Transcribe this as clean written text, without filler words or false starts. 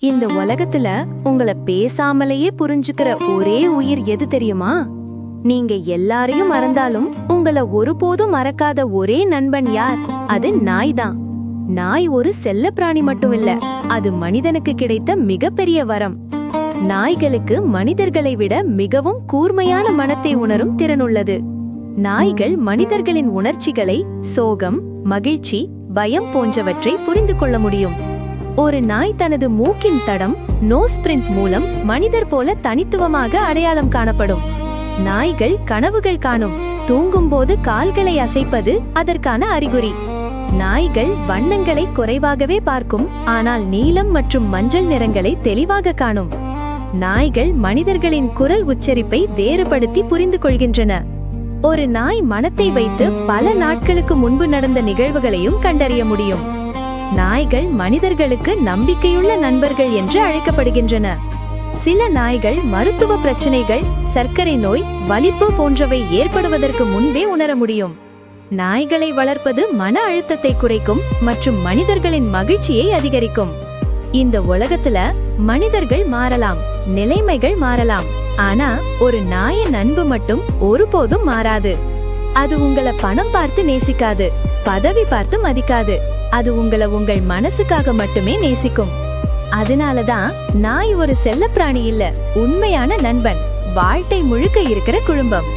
இந்த உலகத்துல உங்கள பேசாமலேயே புரிஞ்சுக்கிற ஒரே உயிர் எது தெரியுமா? நீங்க எல்லாரையும் மறந்தாலும் உங்கள ஒருபோதும் மறக்காத ஒரே நண்பன் யார்? அது நாய் தான். நாய் ஒரு செல்லப்பிராணி மட்டும் இல்ல, அது மனிதனுக்கு கிடைத்த மிகப்பெரிய வரம். நாய்களுக்கு மனிதர்களை விட மிகவும் கூர்மையான மனத்தை உணரும் திறனுள்ளது. நாய்கள் மனிதர்களின் உணர்ச்சிகளை, சோகம், மகிழ்ச்சி, பயம் போன்றவற்றை புரிந்து கொள்ள முடியும். ஒரு நாய் தனது மூக்கின் தடம், நோஸ் பிரிண்ட் மூலம் மனிதர் போல தனித்துவமாக அடையாளம் காணப்படும். நாய்கள் கனவுகள் காணும், தூங்கும்போது கால்களை அசைப்பது அதற்கான அறிகுறி. நாய்கள் வண்ணங்களை குறைவாகவே பார்க்கும், ஆனால் நீலம் மற்றும் மஞ்சள் நிறங்களை தெளிவாக காணும். நாய்கள் மனிதர்களின் குரல் உச்சரிப்பை வேறுபடுத்தி புரிந்து கொள்கின்றன. ஒரு நாய் மனத்தை வைத்து பல நாட்களுக்கு முன்பு நடந்த நிகழ்வுகளையும் கண்டறிய முடியும். நாய்கள் மனிதர்களுக்கு நம்பிக்கையுள்ள நண்பர்கள் என்று அழைக்கப்படுகின்றன. சில நாய்கள் மருத்துவ பிரச்சனைகள், சர்க்கரை நோய், வலிப்பு போன்றவை ஏற்படுவதற்கு முன்பே உணர முடியும். நாய்களை வளர்ப்பது மன அழுத்தத்தை குறைக்கும் மற்றும் மனிதர்களின் மகிழ்ச்சியை அதிகரிக்கும். இந்த உலகத்துல மனிதர்கள் மாறலாம், நிலைமைகள் மாறலாம், ஆனா ஒரு நாயின் அன்பு மட்டும் ஒருபோதும் மாறாது. அது உங்களை பணம் பார்த்து நேசிக்காது, பதவி பார்த்து மதிக்காது. அது உங்களை உங்கள் மனசுக்காக மட்டுமே நேசிக்கும். அதனாலதான் நாய் ஒரு செல்லப்பிராணி இல்ல, உண்மையான நண்பன், வாழ்க்கை முழுக்க இருக்கிற குடும்பம்.